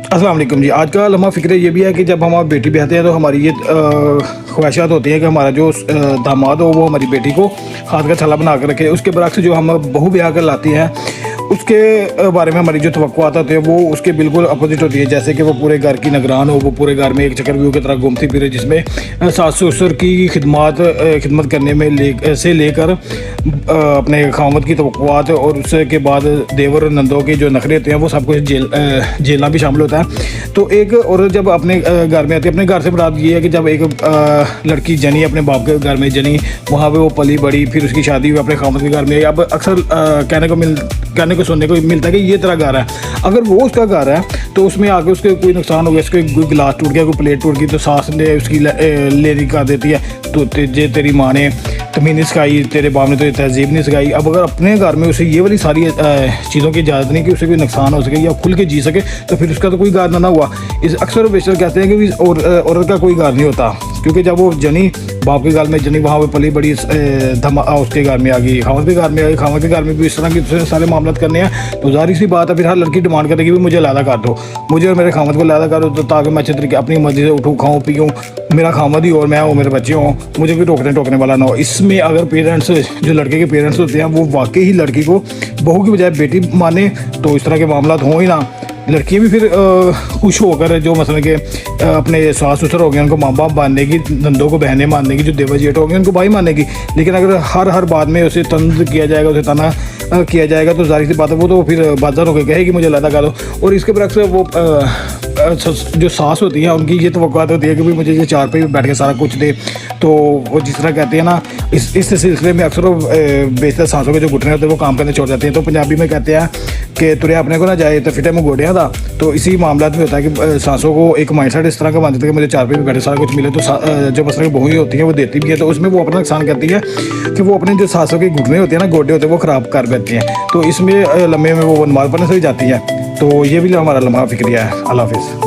अस्सलाम वालेकुम जी। आज का लम्हा फ़िक्र ये भी है कि जब हम बेटी ब्याहते हैं तो हमारी ये ख्वाहिशात होती हैं कि हमारा जो दामाद हो वो हमारी बेटी को हाथ का छाला बना कर रखे। उसके बरक्स जो हम बहू ब्याह कर लाती हैं उसके बारे में हमारी जो तवक्कुआत होती है वो उसके बिल्कुल अपोजिट होती है। जैसे कि वो पूरे घर की निगरान हो, वो पूरे घर में एक चक्रव्यूह की तरह घूमती फिरे, जिसमें सास ससुर की खिदमत करने में से लेकर अपने खामद की तवक्कुआत और उसके बाद देवर और नंदों के जो नखरे होते हैं वो सब कुछ झेलना भी शामिल होता है। तो एक औरत जब अपने घर में आती है, अपने घर से मुराद ये है कि जब एक लड़की जनी अपने बाप के घर में जनी, वहाँ पे वो पली बड़ी, फिर उसकी शादी हुई अपने खामद के घर में। अब अक्सर कहने को सुनने को मिलता है कि ये तेरा घर है। अगर वो उसका घर है तो उसमें आगे उसके कोई नुकसान हो गया, उसके कोई गिलास टूट गया, कोई प्लेट टूट गई, तो सास ने उसकी लेनी कर देती है। तो तेरी माँ ने तमीज़ नहीं सिखाई, तेरे बाप ने तो तहजीब नहीं सिखाई। अब अगर अपने घर में उसे ये वाली सारी चीज़ों की इजाज़त नहीं कि उसे कोई नुकसान हो सके या खुल के जी सके, तो फिर उसका तो कोई घर ना हुआ। इस अक्सर बेशतर कहते हैं कि औरत का कोई घर नहीं होता, क्योंकि जब वो जनी बाप के घर में जनी वहाँ पे पली बड़ी उसके घर में आ गई, खामद के घर में आ गई, खामद के घर में भी इस तरह के सारे मामला करने हैं। तो जाहिर सी बात है फिर हर लड़की डिमांड करेगी भी मुझे अलहदा कर दो, मुझे और मेरे खामद को अलहदा करो, तो ताकि मैं अच्छे तरीके अपनी मर्जी से उठूँ, खाऊँ पीऊँ, मेरा खामद ही और मैं हो, मेरे बच्चे हों, मुझे कोई टोकने वाला ना हो। इसमें अगर पेरेंट्स, जो लड़के के पेरेंट्स होते हैं, वो वाकई ही लड़की को बहू की बजाय बेटी माने, तो इस तरह के मामला हों ही ना। लड़की भी फिर खुश होकर, जो मसलन के अपने सास ससुर हो गए उनको माँ बाप मानने की, नंदों को बहनें मानने की, जो देवर जेठ हो गए उनको भाई मानने की। लेकिन अगर हर बात में उसे तंज किया जाएगा, उसे तना किया जाएगा, तो जाहिर सी बात है वो तो फिर बाजार होकर कहेगी मुझे अलग कर दो। और इसके बरक्स वो जो सास होती हैं उनकी ये तवक्कुआत होती है कि भाई मुझे ये चार पे बैठ के सारा कुछ दे। तो वो जिस तरह कहते हैं ना, इस सिलसिले में अक्सर बेशतर सांसों के जो घुटने होते हैं वो काम करने छोड़ जाते हैं। तो पंजाबी में कहते हैं कि तुरे अपने को ना जाए तो फिटे में गोडियाँ था। तो इसी मामला में होता है कि सांसों को एक माइंडसेट इस तरह का बन जाता है कि मुझे चार पे बैठे सारा कुछ मिले। तो जो मसलन बहू होती है वो देती भी है, तो उसमें वो अपना नुकसान करती है कि वो अपने जो सांसों के घुटने होते हैं ना, गोडे होते हैं, वो ख़राब कर देती हैं। तो इसमें लम्हे में वो नमाज पढ़ने से भी जाती है। तो ये भी हमारा लम्हा फ़िक्रिया है। अल्लाह हाफ़िज़।